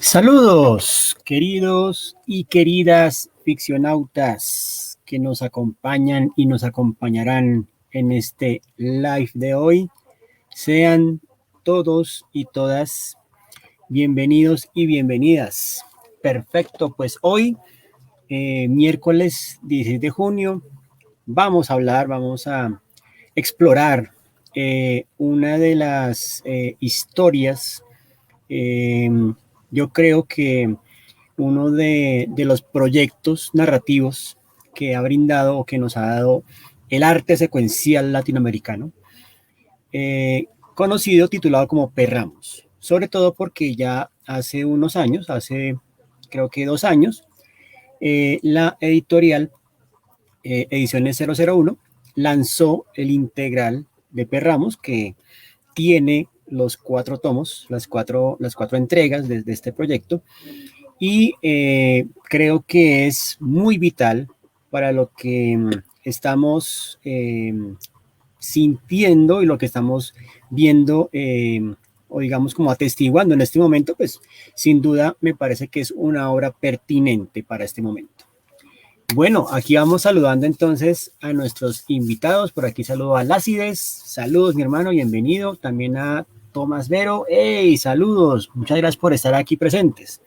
Saludos, queridos y queridas ficcionautas que nos acompañan y nos acompañarán en este live de hoy. Sean todos y todas bienvenidos y bienvenidas. Perfecto, pues hoy, miércoles 16 de junio, vamos a explorar una de las historias. Yo creo que uno de los proyectos narrativos que ha brindado o que nos ha dado el arte secuencial latinoamericano, conocido, titulado como Perramos, sobre todo porque ya hace unos años, hace creo que 2 años, la editorial Ediciones 001 lanzó el integral de Perramos, que tiene los 4 tomos, las cuatro entregas de este proyecto, y creo que es muy vital para lo que estamos sintiendo y lo que estamos viendo o digamos como atestiguando en este momento. Pues sin duda me parece que es una obra pertinente para este momento. Bueno, aquí vamos saludando entonces a nuestros invitados. Por aquí saludo a Lácides. Saludos, mi hermano, bienvenido. También a Tomás Vero. ¡Hey! Saludos. Muchas gracias por estar aquí presentes.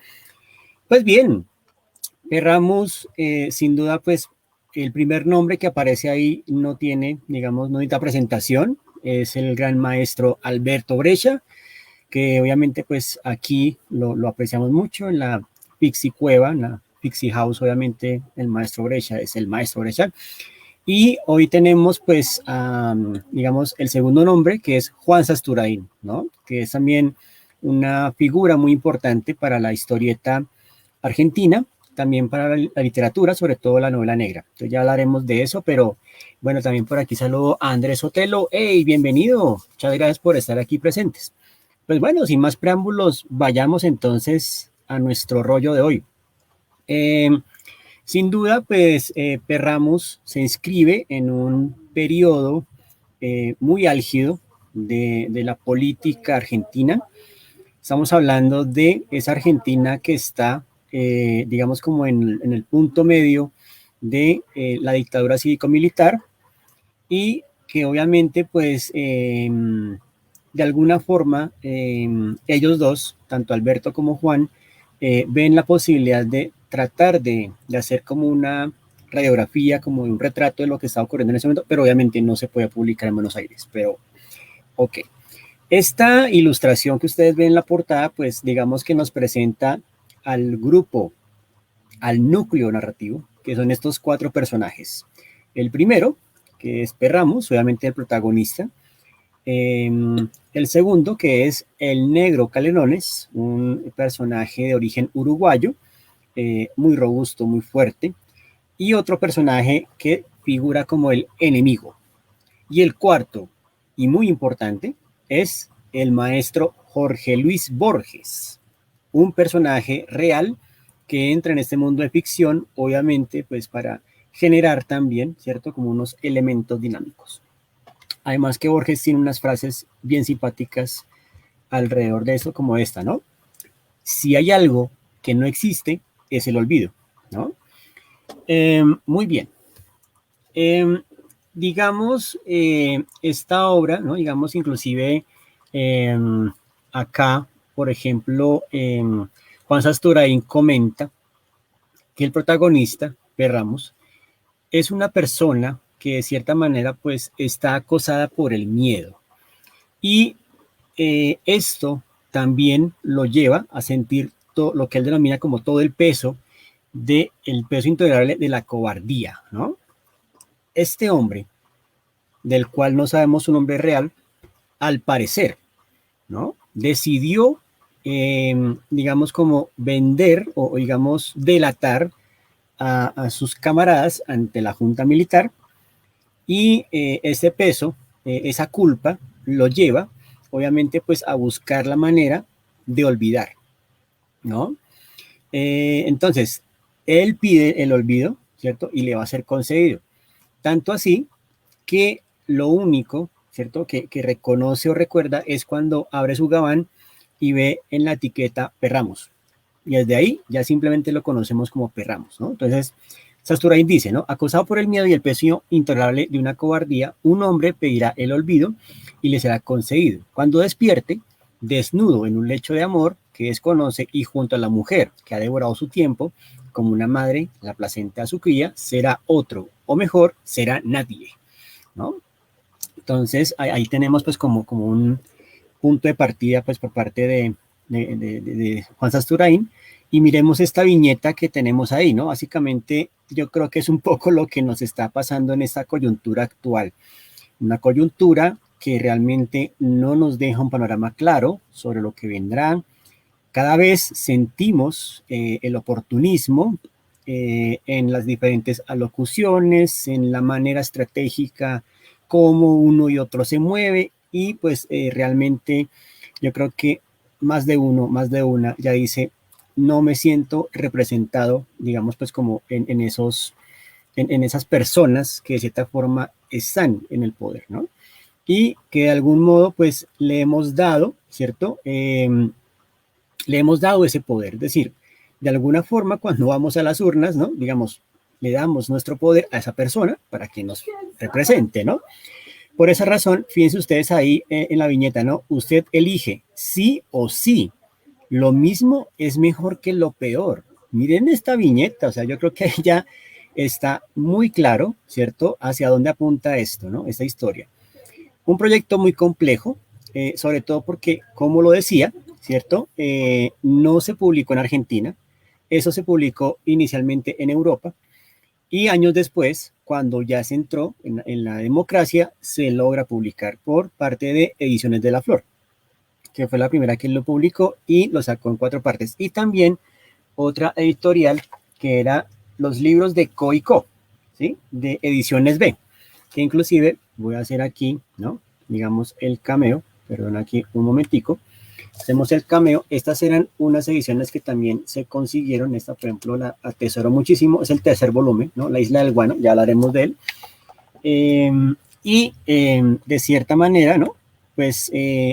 Pues bien, Perramos, sin duda, pues el primer nombre que aparece ahí no tiene, digamos, no necesita presentación. Es el gran maestro Alberto Breccia, que obviamente pues aquí lo apreciamos mucho en la Pixie Cueva, en la Pixie House. Obviamente el maestro Breccia es el maestro Breccia. Y hoy tenemos pues, digamos, el segundo nombre, que es Juan Sasturain, ¿no? Que es también una figura muy importante para la historieta argentina, también para la literatura, sobre todo la novela negra. Entonces ya hablaremos de eso, pero bueno, también por aquí saludo a Andrés Otelo. ¡Hey, bienvenido! Muchas gracias por estar aquí presentes. Pues bueno, sin más preámbulos, vayamos entonces a nuestro rollo de hoy. Sin duda, pues Perramos se inscribe en un periodo muy álgido de la política argentina. Estamos hablando de esa Argentina que está, digamos, como en el punto medio de la dictadura cívico-militar, y que obviamente, pues, de alguna forma, ellos dos, tanto Alberto como Juan, ven la posibilidad de tratar de hacer como una radiografía, como un retrato de lo que está ocurriendo en ese momento, pero obviamente no se puede publicar en Buenos Aires. Pero, ok. Esta ilustración que ustedes ven en la portada, pues digamos que nos presenta al grupo, al núcleo narrativo, que son estos 4 personajes. El primero, que es Perramos, obviamente el protagonista. El segundo, que es el Negro Canelones, un personaje de origen uruguayo, muy robusto, muy fuerte. Y otro personaje que figura como el enemigo. Y el cuarto, y muy importante, es el maestro Jorge Luis Borges, un personaje real que entra en este mundo de ficción, obviamente, pues para generar también, ¿cierto?, como unos elementos dinámicos. Además que Borges tiene unas frases bien simpáticas alrededor de eso, como esta, ¿no? Si hay algo que no existe, es el olvido, ¿no? Muy bien. Digamos, esta obra, ¿no? Digamos, inclusive acá, por ejemplo, Juan Sasturain comenta que el protagonista, Perramos, es una persona que de cierta manera pues está acosada por el miedo, y esto también lo lleva a sentir lo que él denomina como todo el peso intolerable de la cobardía, ¿no? Este hombre, del cual no sabemos su nombre real, al parecer, ¿no?, decidió, digamos, como vender o digamos, delatar a sus camaradas ante la junta militar, y ese peso, esa culpa, lo lleva, obviamente, pues a buscar la manera de olvidar, ¿no? Entonces, él pide el olvido, ¿cierto? Y le va a ser concedido. Tanto así que lo único, ¿cierto?, que reconoce o recuerda es cuando abre su gabán y ve en la etiqueta Perramos. y desde ahí ya simplemente lo conocemos como Perramos, ¿no? Entonces, Sasturain dice, ¿no? Acosado por el miedo y el peso intolerable de una cobardía, un hombre pedirá el olvido y le será concedido. Cuando despierte, desnudo en un lecho de amor que desconoce y junto a la mujer que ha devorado su tiempo, como una madre la placenta a su cría, será otro, o mejor, será nadie, ¿no? Entonces, ahí tenemos pues como un punto de partida pues por parte de Juan Sasturain, y miremos esta viñeta que tenemos ahí, ¿no? Básicamente yo creo que es un poco lo que nos está pasando en esta coyuntura actual, una coyuntura que realmente no nos deja un panorama claro sobre lo que vendrá. Cada vez sentimos el oportunismo en las diferentes alocuciones, en la manera estratégica como uno y otro se mueve, y pues realmente yo creo que más de uno, más de una ya dice, no me siento representado, digamos, pues como en esas personas que de cierta forma están en el poder, ¿no? Y que de algún modo pues le hemos dado, ¿cierto? Le hemos dado ese poder. Es decir, de alguna forma, cuando vamos a las urnas, ¿no? Digamos, le damos nuestro poder a esa persona para que nos represente, ¿no? Por esa razón, fíjense ustedes ahí en la viñeta, ¿no? Usted elige sí o sí. Lo mismo es mejor que lo peor. Miren esta viñeta, o sea, yo creo que ya está muy claro, ¿cierto? Hacia dónde apunta esto, ¿no? Esta historia. Un proyecto muy complejo, sobre todo porque, como lo decía, ¿cierto? No se publicó en Argentina, eso se publicó inicialmente en Europa, y años después, cuando ya se entró en la democracia, se logra publicar por parte de Ediciones de la Flor, que fue la primera que lo publicó y lo sacó en 4 partes. Y también otra editorial que era los libros de Co y Co, ¿sí? De Ediciones B, que inclusive voy a hacer aquí, ¿no? Digamos el cameo, perdón, aquí un momentico. Hacemos el cameo. Estas eran unas ediciones que también se consiguieron. Esta, por ejemplo, la atesoro muchísimo. Es el tercer volumen, ¿no? La Isla del Guano, ya hablaremos de él. Eh, de cierta manera, ¿no? Pues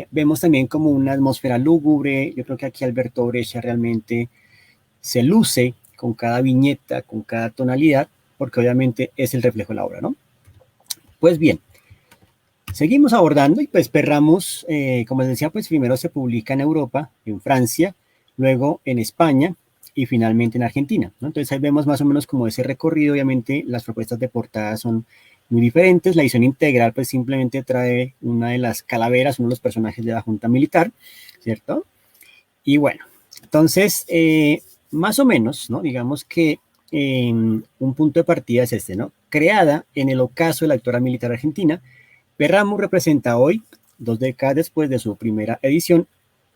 vemos también como una atmósfera lúgubre. Yo creo que aquí Alberto Breccia realmente se luce con cada viñeta, con cada tonalidad, porque obviamente es el reflejo de la obra, ¿no? Pues bien, seguimos abordando y pues Perramos, como les decía, pues primero se publica en Europa, en Francia, luego en España y finalmente en Argentina, ¿no? Entonces ahí vemos más o menos como ese recorrido. Obviamente las propuestas de portada son muy diferentes. La edición integral pues simplemente trae una de las calaveras, uno de los personajes de la Junta Militar, ¿cierto? Y bueno, entonces más o menos, ¿no? Digamos que un punto de partida es este, ¿no? Creada en el ocaso de la actora militar argentina, Perramo representa hoy, 2 décadas después de su primera edición,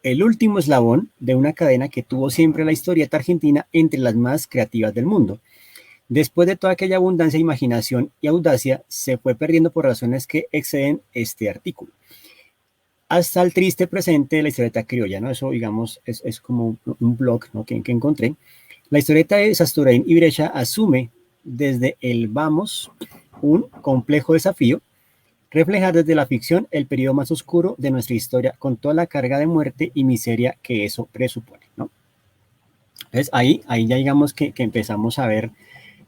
el último eslabón de una cadena que tuvo siempre la historieta argentina entre las más creativas del mundo. Después de toda aquella abundancia de imaginación y audacia, se fue perdiendo por razones que exceden este artículo. Hasta el triste presente de la historieta criolla, ¿no? Eso, digamos, es como un blog, ¿no? que encontré. La historieta de Sasturain y Brescia asume desde el vamos un complejo desafío: reflejar desde la ficción el periodo más oscuro de nuestra historia con toda la carga de muerte y miseria que eso presupone, ¿no? Entonces ahí ya digamos que empezamos a ver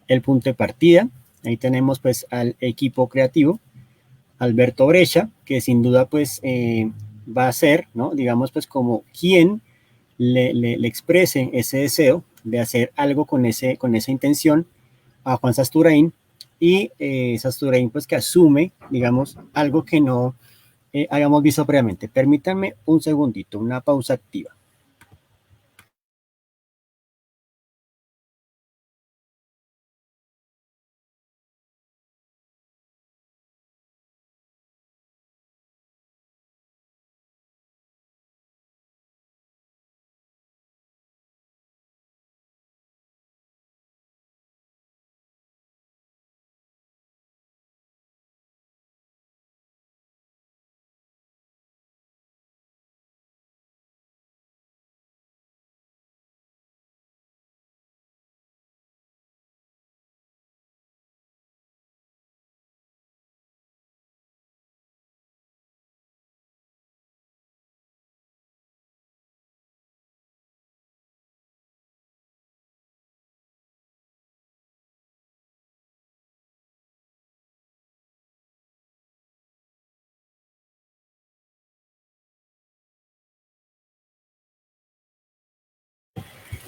el punto de partida. Ahí tenemos pues al equipo creativo, Alberto Breccia, que sin duda pues va a ser, ¿no? Digamos pues como quien le exprese ese deseo de hacer algo con esa intención a Juan Sasturain, y Sasturain pues que asume, digamos, algo que no habíamos visto previamente. Permítanme un segundito, una pausa activa.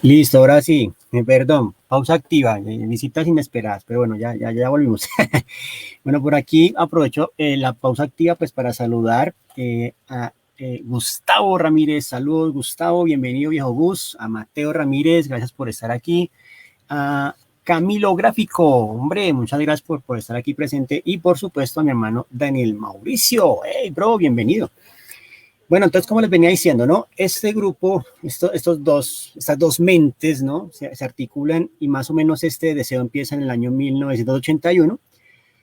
Listo, ahora sí, perdón, pausa activa, visitas inesperadas, pero bueno, ya volvimos. Bueno, por aquí aprovecho la pausa activa pues para saludar a Gustavo Ramírez. Saludos, Gustavo, bienvenido, viejo Gus. A Mateo Ramírez, gracias por estar aquí. A Camilo Gráfico, hombre, muchas gracias por estar aquí presente. Y por supuesto a mi hermano Daniel Mauricio. Hey, bro, bienvenido. Bueno, entonces, como les venía diciendo, ¿no? Este grupo, estas dos mentes, ¿no? Se articulan y más o menos este deseo empieza en el año 1981.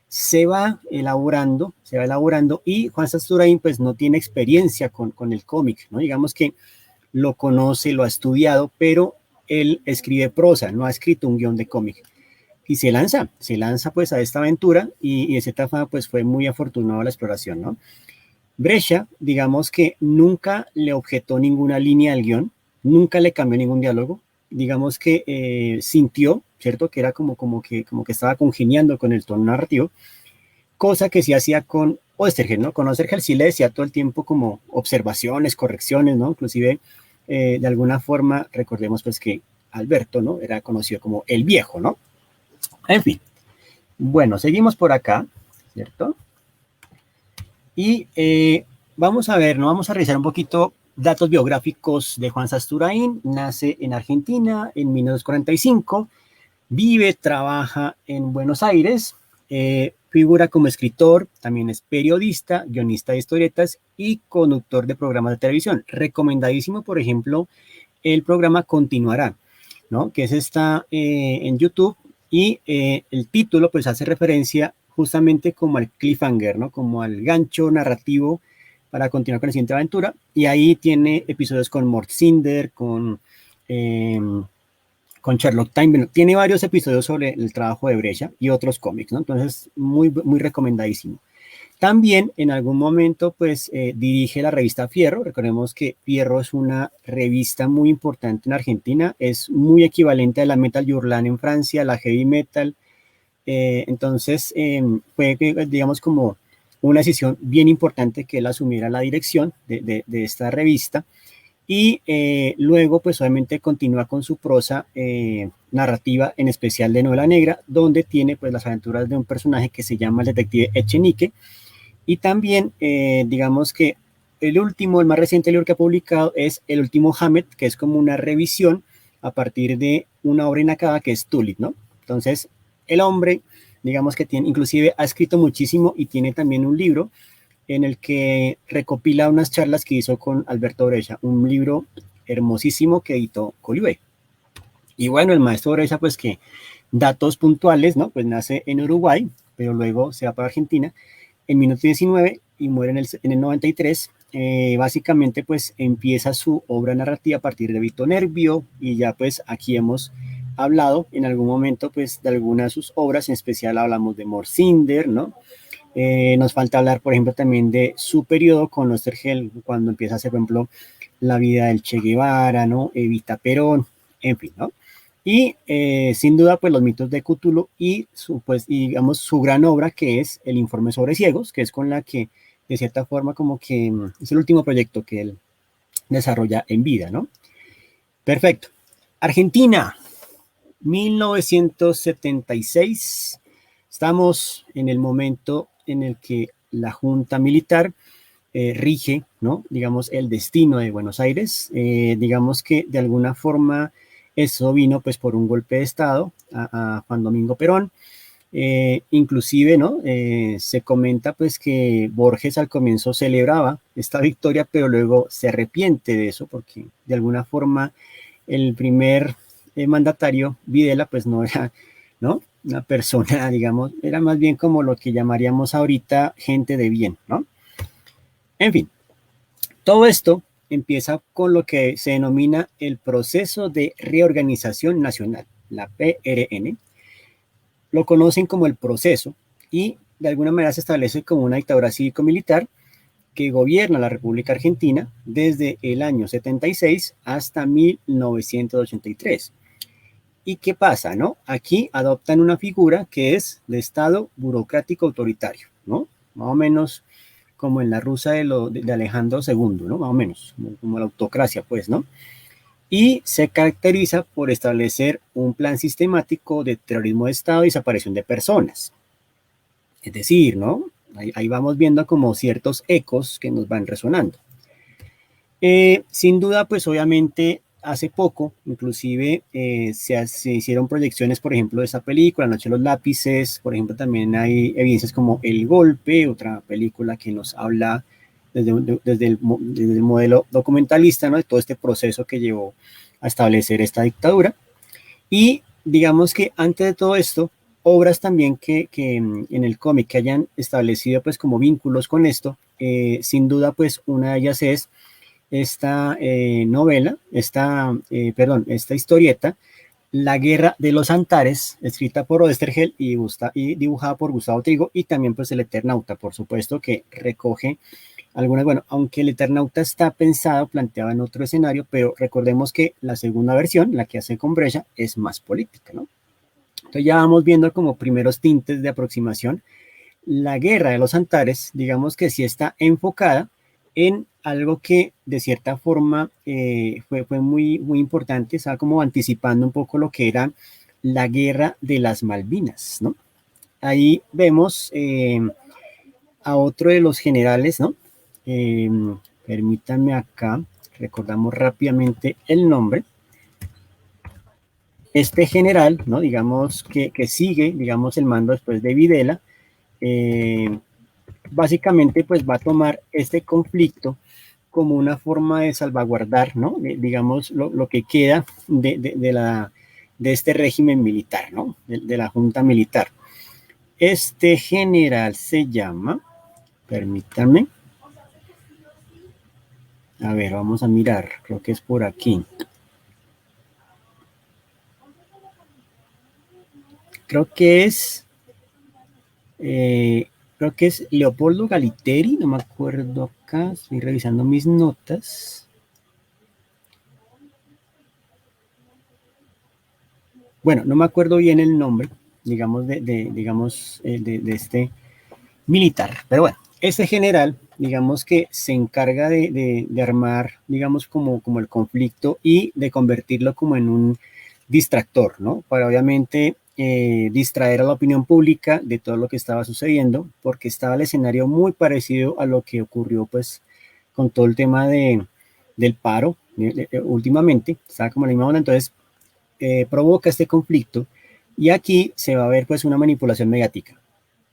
Se va elaborando y Juan Sasturain pues no tiene experiencia con el cómic, ¿no? Digamos que lo conoce, lo ha estudiado, pero él escribe prosa, no ha escrito un guión de cómic. Y se lanza pues a esta aventura y de cierta forma pues fue muy afortunado la exploración, ¿no? Brescia, digamos que nunca le objetó ninguna línea al guión, nunca le cambió ningún diálogo, digamos que sintió, ¿cierto? Que era como que estaba congeniando con el tono narrativo, cosa que sí hacía con Oestergel, ¿no? Con Oestergel sí le decía todo el tiempo como observaciones, correcciones, ¿no? Inclusive, de alguna forma, recordemos pues que Alberto, ¿no? Era conocido como el viejo, ¿no? En fin, bueno, seguimos por acá, ¿cierto? Y vamos a ver, ¿no? Vamos a revisar un poquito datos biográficos de Juan Sasturain. Nace en Argentina en 1945, vive, trabaja en Buenos Aires, figura como escritor, también es periodista, guionista de historietas y conductor de programas de televisión. Recomendadísimo, por ejemplo, el programa Continuará, ¿no? Que es está en YouTube y el título pues hace referencia justamente como al cliffhanger, ¿no? Como al gancho narrativo para continuar con la siguiente aventura. Y ahí tiene episodios con Mort Cinder, con Sherlock Time. Bueno, tiene varios episodios sobre el trabajo de Brescia y otros cómics, ¿no? Entonces, muy recomendadísimo. También en algún momento, pues, dirige la revista Fierro. Recordemos que Fierro es una revista muy importante en Argentina, es muy equivalente a la Metal Hurlant en Francia, la Heavy Metal. Entonces, fue, digamos, como una decisión bien importante que él asumiera la dirección de esta revista y luego, pues obviamente continúa con su prosa narrativa, en especial de novela negra, donde tiene pues las aventuras de un personaje que se llama el detective Echenique. Y también, digamos que el más reciente libro que ha publicado es El último Hammett, que es como una revisión a partir de una obra inacabada que es Tulip, ¿no? Entonces, el hombre, digamos que tiene, inclusive ha escrito muchísimo y tiene también un libro en el que recopila unas charlas que hizo con Alberto Brescia, un libro hermosísimo que editó Colibe. Y bueno, el maestro Brescia, pues que datos puntuales, ¿no? Pues nace en Uruguay, pero luego se va para Argentina en 1919 y muere en el 93. Básicamente, pues empieza su obra narrativa a partir de Vito Nervio y ya pues aquí hemos hablado en algún momento pues de algunas de sus obras, en especial hablamos de Morcinder, ¿no? Nos falta hablar, por ejemplo, también de su periodo con Oestergel, cuando empieza a hacer, por ejemplo, la vida del Che Guevara, ¿no? Evita Perón, en fin, ¿no? Y sin duda, pues los mitos de Cthulhu y pues, digamos, su gran obra que es el informe sobre ciegos, que es con la que, de cierta forma, como que es el último proyecto que él desarrolla en vida, ¿no? Perfecto. Argentina, 1976. Estamos en el momento en el que la Junta Militar rige, ¿no? Digamos, el destino de Buenos Aires. Digamos que de alguna forma eso vino pues por un golpe de Estado a Juan Domingo Perón. Inclusive, ¿no? Se comenta pues que Borges al comienzo celebraba esta victoria, pero luego se arrepiente de eso porque de alguna forma el primer mandatario, Videla, pues no era, ¿no? Una persona, digamos, era más bien como lo que llamaríamos ahorita gente de bien, ¿no? En fin, todo esto empieza con lo que se denomina el proceso de reorganización nacional, la PRN. Lo conocen como el proceso y de alguna manera se establece como una dictadura cívico-militar que gobierna la República Argentina desde el año 76 hasta 1983. ¿Y qué pasa, no? Aquí adoptan una figura que es de Estado burocrático autoritario, ¿no? Más o menos como en la rusa de Alejandro II, ¿no? Más o menos, como la autocracia, pues, ¿no? y se caracteriza por establecer un plan sistemático de terrorismo de Estado y desaparición de personas. Es decir, ¿no? Ahí vamos viendo como ciertos ecos que nos van resonando. Sin duda, pues obviamente hace poco, inclusive se hicieron proyecciones, por ejemplo, de esa película, La Noche de los Lápices, por ejemplo, también hay evidencias como El Golpe, otra película que nos habla desde el modelo documentalista, ¿no? De todo este proceso que llevó a establecer esta dictadura. Y digamos que antes de todo esto, obras también que en el cómic que hayan establecido pues como vínculos con esto, sin duda pues una de ellas es esta novela, esta historieta, La Guerra de los Antares, escrita por Oesterheld y dibujada por Gustavo Trigo, y también pues El Eternauta, por supuesto, que recoge algunas, bueno, aunque El Eternauta está pensado, planteado en otro escenario, pero recordemos que la segunda versión, la que hace con Brescia, es más política, ¿no? Entonces ya vamos viendo como primeros tintes de aproximación. La Guerra de los Antares, digamos que sí está enfocada en algo que de cierta forma fue muy importante, estaba como anticipando un poco lo que era la Guerra de las Malvinas, ¿no? Ahí vemos a otro de los generales, ¿no? Eh, Permítanme acá, recordamos rápidamente el nombre. Este general, ¿no? Digamos que sigue, digamos, el mando después de Videla, eh, básicamente pues va a tomar este conflicto como una forma de salvaguardar, ¿no? Digamos, lo que queda de este régimen militar, ¿no? De la junta militar. Este general se llama, permítanme, a ver, vamos a mirar, creo que es por aquí. Creo que es, creo que es Leopoldo Galiteri, no me acuerdo acá, estoy revisando mis notas. Bueno, no me acuerdo bien el nombre, digamos, de este militar, pero bueno, este general, digamos que se encarga de armar, digamos, como el conflicto y de convertirlo como en un distractor, ¿no? Para obviamente distraer a la opinión pública de todo lo que estaba sucediendo, porque estaba el escenario muy parecido a lo que ocurrió, pues, con todo el tema del paro últimamente, estaba como la misma onda, entonces provoca este conflicto y aquí se va a ver pues una manipulación mediática.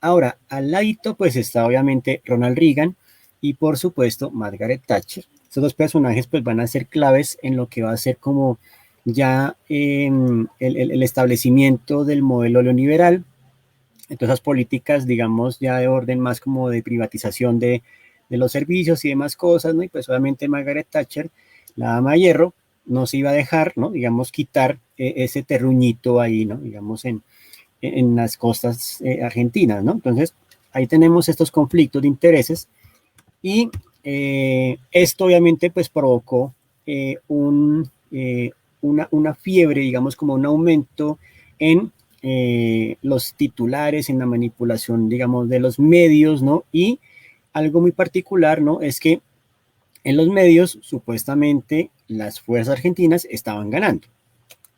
Ahora, al ladito pues está obviamente Ronald Reagan y por supuesto Margaret Thatcher. Estos dos personajes pues van a ser claves en lo que va a ser como ya el establecimiento del modelo neoliberal, entonces las políticas digamos ya de orden más como de privatización de los servicios y demás cosas, ¿no? Y pues obviamente Margaret Thatcher, la dama de hierro, no se iba a dejar, ¿no? Digamos, quitar ese terruñito ahí, ¿no? Digamos, en las costas argentinas, ¿no? Entonces, ahí tenemos estos conflictos de intereses y esto obviamente pues provocó una fiebre, digamos, como un aumento en los titulares, en la manipulación, digamos, de los medios, ¿no? Y algo muy particular, ¿no? Es que en los medios, supuestamente, las fuerzas argentinas estaban ganando.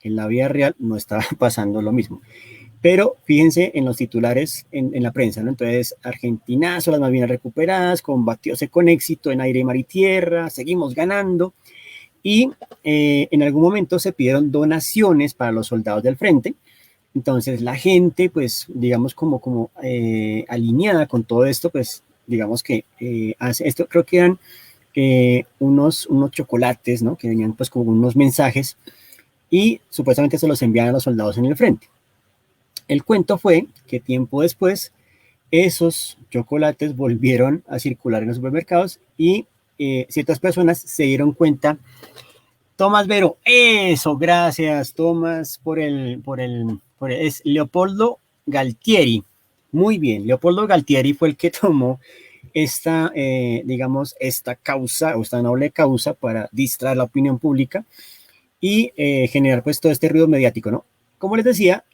En la vida real no estaba pasando lo mismo. Pero fíjense en los titulares en la prensa, ¿no? Entonces, Argentinazo, las Malvinas recuperadas, combatióse con éxito en aire, mar y tierra, seguimos ganando. Y en algún momento se pidieron donaciones para los soldados del frente. Entonces, la gente, pues, digamos, como alineada con todo esto, pues, digamos que hace esto, creo que eran unos chocolates, ¿no? Que venían pues con unos mensajes y supuestamente se los envían a los soldados en el frente. El cuento fue que tiempo después esos chocolates volvieron a circular en los supermercados y ciertas personas se dieron cuenta. Tomás Vero, eso, gracias Tomás es Leopoldo Galtieri. Muy bien, Leopoldo Galtieri fue el que tomó digamos, esta causa o esta noble causa para distraer la opinión pública y generar pues todo este ruido mediático, ¿no? Como les decía,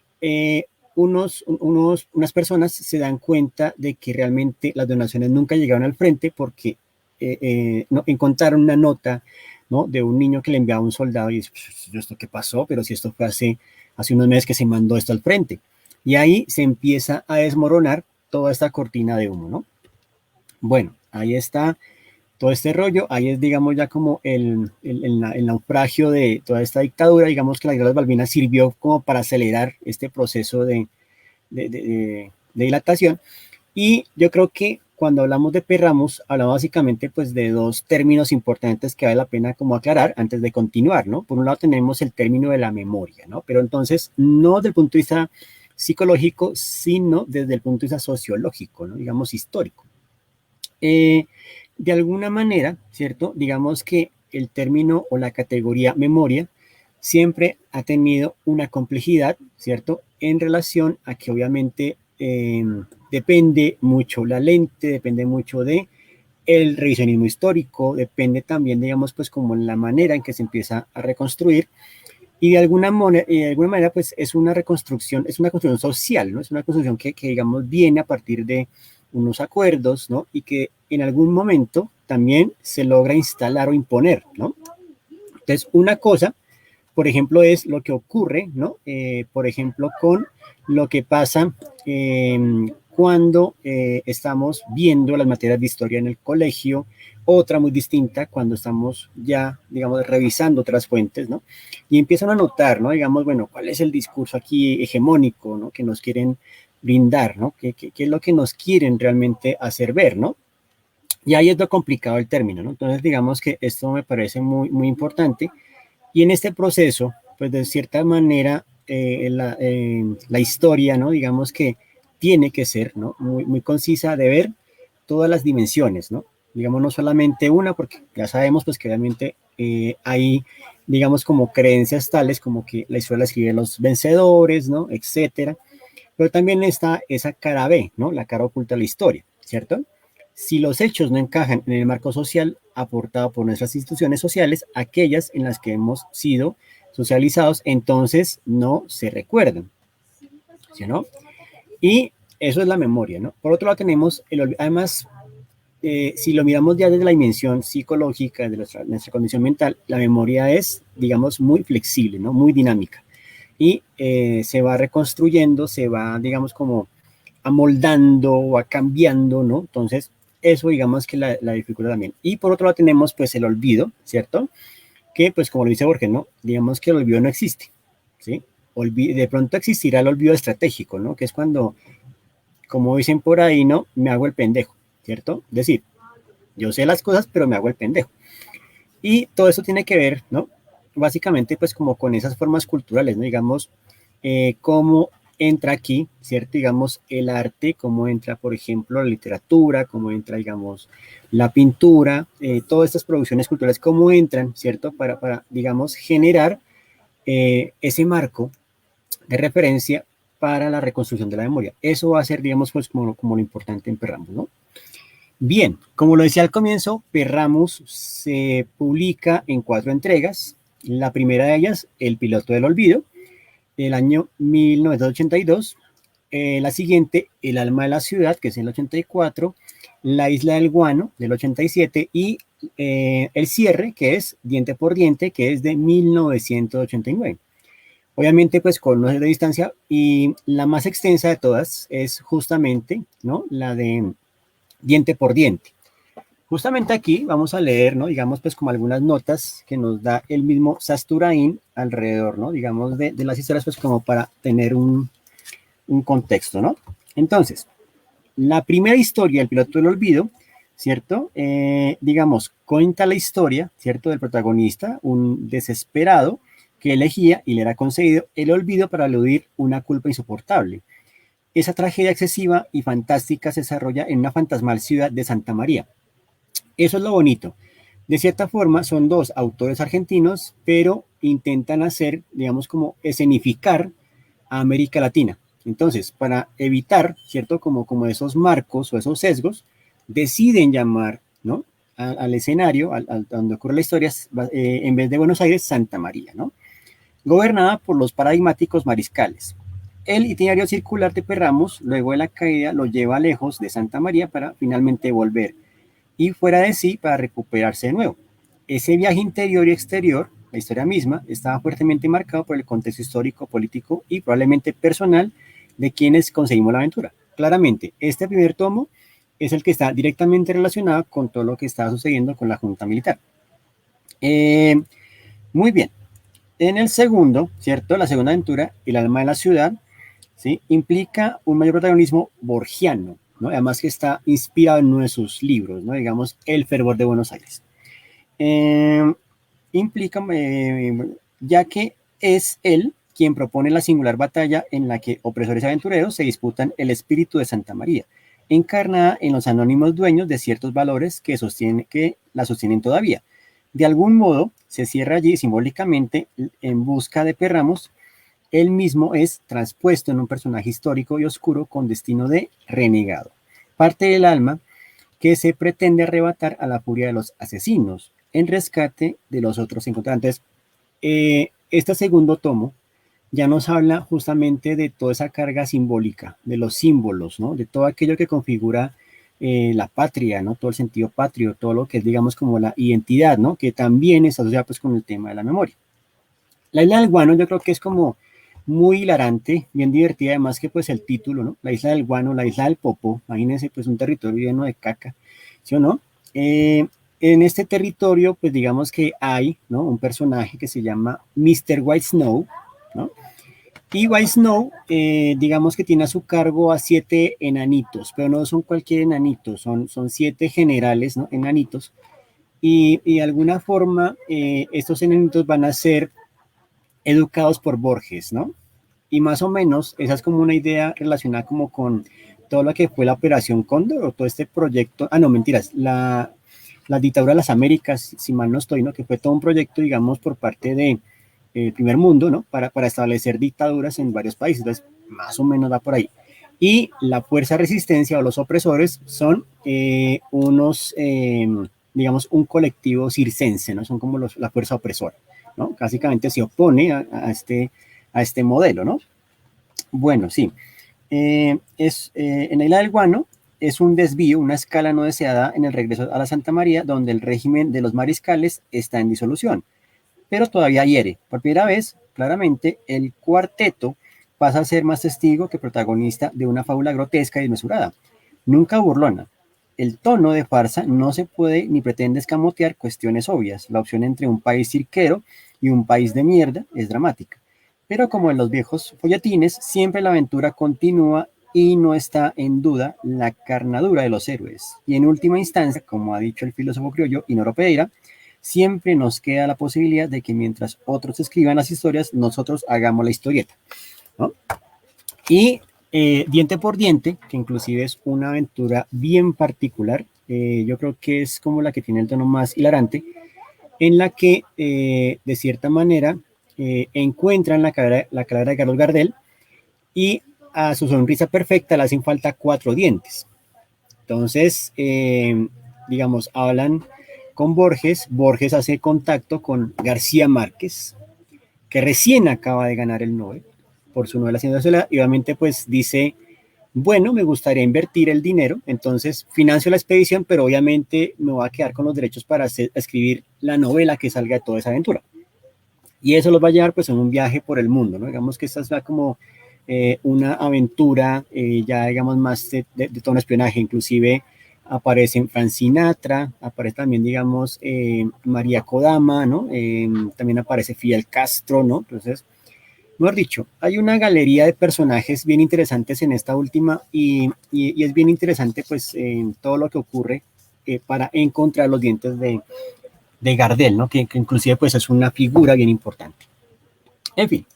unas personas se dan cuenta de que realmente las donaciones nunca llegaron al frente porque no, encontraron una nota ¿no? De un niño que le enviaba a un soldado y dice, pues, ¿esto qué pasó? Pero si esto fue hace unos meses que se mandó esto al frente. Y ahí se empieza a desmoronar toda esta cortina de humo, ¿no? Bueno, ahí está todo este rollo, ahí es, digamos, ya como el naufragio de toda esta dictadura, digamos que la guerra de las Malvinas sirvió como para acelerar este proceso de dilatación. Y yo creo que cuando hablamos de Perramus, hablamos básicamente pues de dos términos importantes que vale la pena como aclarar antes de continuar, ¿no? Por un lado tenemos el término de la memoria, ¿no? Pero entonces no desde el punto de vista psicológico, sino desde el punto de vista sociológico, ¿no? Digamos histórico. De alguna manera, ¿cierto? Digamos que el término o la categoría memoria siempre ha tenido una complejidad, ¿cierto? En relación a que obviamente depende mucho la lente, depende mucho de el revisionismo histórico, depende también, digamos, pues como la manera en que se empieza a reconstruir y de alguna manera pues es una construcción social, ¿no? Es una construcción que digamos viene a partir de unos acuerdos, ¿no? Y que en algún momento también se logra instalar o imponer, ¿no? Entonces, una cosa, por ejemplo, es lo que ocurre, ¿no? Por ejemplo, con lo que pasa cuando estamos viendo las materias de historia en el colegio, otra muy distinta cuando estamos ya, digamos, revisando otras fuentes, ¿no? Y empiezan a notar, ¿no? Digamos, bueno, ¿cuál es el discurso aquí hegemónico, ¿no? Que nos quieren brindar, ¿no? ¿Qué es lo que nos quieren realmente hacer ver, ¿no? Y ahí es lo complicado el término, ¿no? Entonces, digamos que esto me parece muy, muy importante. Y en este proceso, pues de cierta manera, la historia, ¿no? Digamos que tiene que ser, ¿no? Muy, muy concisa de ver todas las dimensiones, ¿no? Digamos, no solamente una, porque ya sabemos, pues que realmente hay, digamos, como creencias tales como que la historia la escriben los vencedores, ¿no? Etcétera. Pero también está esa cara B, ¿no? La cara oculta de la historia, ¿cierto? Si los hechos no encajan en el marco social aportado por nuestras instituciones sociales, aquellas en las que hemos sido socializados, entonces no se recuerdan, ¿sí, no? Y eso es la memoria, ¿no? Por otro lado tenemos, además, si lo miramos ya desde la dimensión psicológica de nuestra condición mental, la memoria es, digamos, muy flexible, ¿no? Muy dinámica. Y se va reconstruyendo, se va, digamos, como amoldando, va cambiando, ¿no? Entonces, eso digamos que la dificultad también. Y por otro lado tenemos pues el olvido, ¿cierto? Que pues como lo dice Borges, ¿no? Digamos que el olvido no existe, ¿sí? De pronto existirá el olvido estratégico, ¿no? Que es cuando, como dicen por ahí, ¿no? Me hago el pendejo, ¿cierto? Es decir, yo sé las cosas, pero me hago el pendejo. Y todo eso tiene que ver, ¿no? Básicamente, pues como con esas formas culturales, ¿no? Digamos, cómo entra aquí, ¿cierto? Digamos, el arte, cómo entra, por ejemplo, la literatura, cómo entra, digamos, la pintura, todas estas producciones culturales, cómo entran, ¿cierto? Digamos, generar ese marco de referencia para la reconstrucción de la memoria. Eso va a ser, digamos, pues como lo importante en Perramos, ¿no? Bien, como lo decía al comienzo, Perramus se publica en 4 entregas. La primera de ellas, El piloto del olvido, el año 1982. La siguiente, El alma de la ciudad, que es el 84. La isla del guano, del 87. Y el cierre, que es Diente por Diente, que es de 1989. Obviamente, pues con unos de distancia. Y la más extensa de todas es justamente, ¿no? La de Diente por Diente. Justamente aquí vamos a leer, ¿no? Digamos, pues como algunas notas que nos da el mismo Sasturain alrededor, ¿no? Digamos, de las historias, pues como para tener un contexto, ¿no? Entonces, la primera historia, El piloto del olvido, ¿cierto? Digamos, cuenta la historia, ¿cierto? Del protagonista, un desesperado que elegía y le era concedido el olvido para eludir una culpa insoportable. Esa tragedia excesiva y fantástica se desarrolla en una fantasmal ciudad de Santa María. Eso es lo bonito. De cierta forma, son dos autores argentinos, pero intentan hacer, digamos, como escenificar a América Latina. Entonces, para evitar, ¿cierto? Como esos marcos o esos sesgos, deciden llamar, ¿no? Al escenario, donde ocurre la historia, en vez de Buenos Aires, Santa María, ¿no? Gobernada por los paradigmáticos mariscales. El itinerario circular de Perramos, luego de la caída, lo lleva lejos de Santa María para finalmente volver y fuera de sí para recuperarse de nuevo. ese viaje interior y exterior, la historia misma, estaba fuertemente marcado por el contexto histórico, político y probablemente personal de quienes conseguimos la aventura. Claramente, este primer tomo es el que está directamente relacionado con todo lo que estaba sucediendo con la Junta Militar. Muy bien. En el segundo, ¿cierto? La segunda aventura, El alma de la ciudad, ¿sí? Implica un mayor protagonismo borgiano, ¿no? Además que está inspirado en uno de sus libros, ¿no? Digamos, El fervor de Buenos Aires. Eh, implica, ya que es él quien propone la singular batalla en la que opresores y aventureros se disputan el espíritu de Santa María, encarnada en los anónimos dueños de ciertos valores que la sostienen todavía. De algún modo, se cierra allí simbólicamente en busca de Perramos. Él mismo es traspuesto en un personaje histórico y oscuro con destino de renegado. Parte del alma que se pretende arrebatar a la furia de los asesinos en rescate de los otros encontrantes. Este segundo tomo ya nos habla justamente de toda esa carga simbólica, de los símbolos, ¿no? De todo aquello que configura la patria, ¿no? Todo el sentido patrio, todo lo que es, digamos, como la identidad, ¿no? Que también está asociado pues con el tema de la memoria. La isla del Guano yo creo que es como muy hilarante, bien divertida, además que pues el título, ¿no? La isla del Guano, la isla del Popo, imagínense pues un territorio lleno de caca, ¿sí o no? En este territorio pues digamos que hay, ¿no? Un personaje que se llama Mr. White Snow, ¿no? Y White Snow, digamos que tiene a su cargo a 7 enanitos, pero no son cualquier enanito, son 7 generales, ¿no? Enanitos. Y de alguna forma estos enanitos van a ser educados por Borges, ¿no? Y más o menos esa es como una idea relacionada como con todo lo que fue la Operación Cóndor o todo este proyecto, no, mentiras, la dictadura de las Américas, si mal no estoy, ¿no? Que fue todo un proyecto, digamos, por parte de primer mundo, ¿no? Para establecer dictaduras en varios países, entonces más o menos va por ahí. Y la fuerza de resistencia o los opresores son digamos, un colectivo circense, ¿no? Son como la fuerza opresora, ¿no? Básicamente se opone a este modelo, ¿no? Bueno, sí. En la isla del Guano es un desvío, una escala no deseada en el regreso a la Santa María, donde el régimen de los mariscales está en disolución, pero todavía hiere. Por primera vez, claramente, el cuarteto pasa a ser más testigo que protagonista de una fábula grotesca y desmesurada, nunca burlona. El tono de farsa no se puede ni pretende escamotear cuestiones obvias. La opción entre un país cirquero y un país de mierda es dramática. Pero como en los viejos folletines, siempre la aventura continúa y no está en duda la carnadura de los héroes. Y en última instancia, como ha dicho el filósofo criollo Inoro Pereira, siempre nos queda la posibilidad de que mientras otros escriban las historias, nosotros hagamos la historieta, ¿no? Y Diente por Diente, que inclusive es una aventura bien particular, yo creo que es como la que tiene el tono más hilarante, en la que de cierta manera encuentran la cara de Carlos Gardel y a su sonrisa perfecta le hacen falta 4 dientes. Entonces, digamos, hablan con Borges, Borges hace contacto con García Márquez, que recién acaba de ganar el Nobel por su novela Hacienda Soledad, y obviamente pues dice, bueno, me gustaría invertir el dinero, entonces financio la expedición, pero obviamente me voy a quedar con los derechos para escribir la novela que salga de toda esa aventura. Y eso los va a llevar pues en un viaje por el mundo, ¿no? Digamos que esta es como una aventura ya digamos más de tono espionaje, inclusive aparecen Frank Sinatra, aparece también digamos María Kodama, ¿no? También aparece Fidel Castro, ¿no? Entonces, mejor dicho, hay una galería de personajes bien interesantes en esta última y es bien interesante pues todo lo que ocurre para encontrar los dientes de Gardel, ¿no? Que inclusive pues es una figura bien importante. En fin,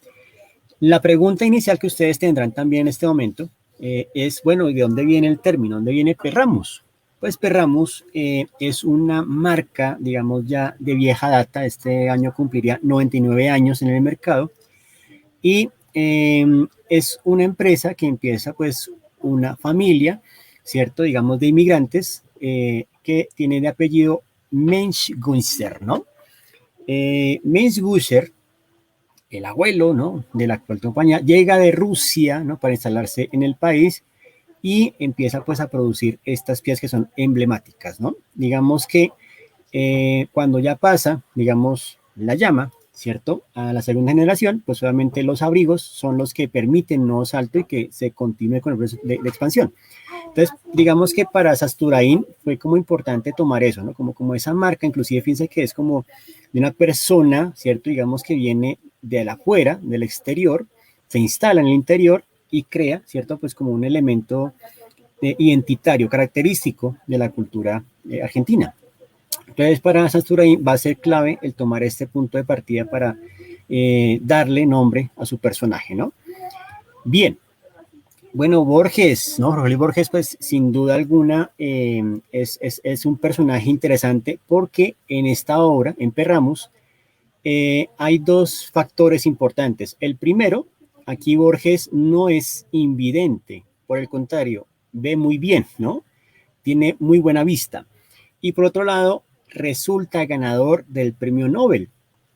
la pregunta inicial que ustedes tendrán también en este momento es, bueno, ¿de dónde viene el término? ¿Dónde viene Perramus? Pues Perramus es una marca, digamos, ya de vieja data. Este año cumpliría 99 años en el mercado. Y es una empresa que empieza, pues, una familia, ¿cierto? Digamos, de inmigrantes que tiene de apellido Mensch-Günzer, ¿no? Mensch-Günzer, el abuelo, ¿no? De la actual compañía, llega de Rusia, ¿no? Para instalarse en el país y empieza pues a producir estas piezas que son emblemáticas, ¿no? Digamos que Cuando ya pasa, digamos, la llama, ¿cierto? A la segunda generación, pues obviamente los abrigos son los que permiten nuevo salto y que se continúe con el proceso de expansión. Entonces, digamos que para Sasturain fue como importante tomar eso, ¿no? Como esa marca, inclusive fíjense que es como de una persona, ¿cierto? Digamos que viene de la afuera, del exterior, se instala en el interior y crea, ¿cierto? Pues como un elemento identitario, característico de la cultura argentina. Entonces, para Sasturain va a ser clave el tomar este punto de partida para darle nombre a su personaje, ¿no? Bien, bueno, Borges, ¿no? Jorge Luis Borges, pues sin duda alguna es un personaje interesante porque en esta obra, en Perramus, hay dos factores importantes. El primero, aquí Borges no es invidente, por el contrario, ve muy bien, ¿no? Tiene muy buena vista. Y por otro lado, resulta ganador del premio Nobel,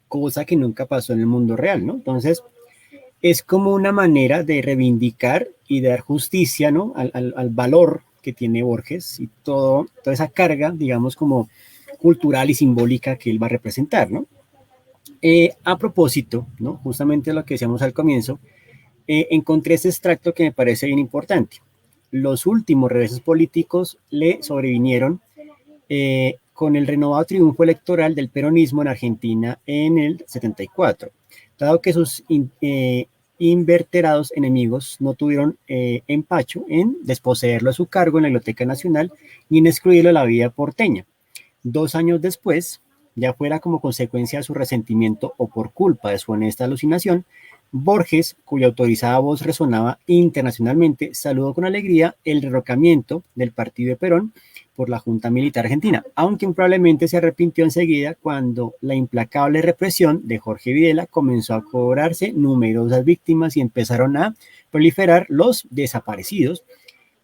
cosa que nunca pasó en el mundo real, ¿no? Entonces, es como una manera de reivindicar y de dar justicia, ¿no? Al valor que tiene Borges y toda esa carga, digamos, como cultural y simbólica que él va a representar, ¿no? A propósito, ¿no? Justamente lo que decíamos al comienzo, encontré este extracto que me parece bien importante. Los últimos reveses políticos le sobrevinieron con el renovado triunfo electoral del peronismo en Argentina en el 74, dado que sus inverterados enemigos no tuvieron empacho en desposeerlo de su cargo en la Biblioteca Nacional y en excluirlo de la vida porteña. 2 años después, ya fuera como consecuencia de su resentimiento o por culpa de su honesta alucinación, Borges, cuya autorizada voz resonaba internacionalmente, saludó con alegría el derrocamiento del partido de Perón por la Junta Militar Argentina, aunque probablemente se arrepintió enseguida cuando la implacable represión de Jorge Videla comenzó a cobrarse numerosas víctimas y empezaron a proliferar los desaparecidos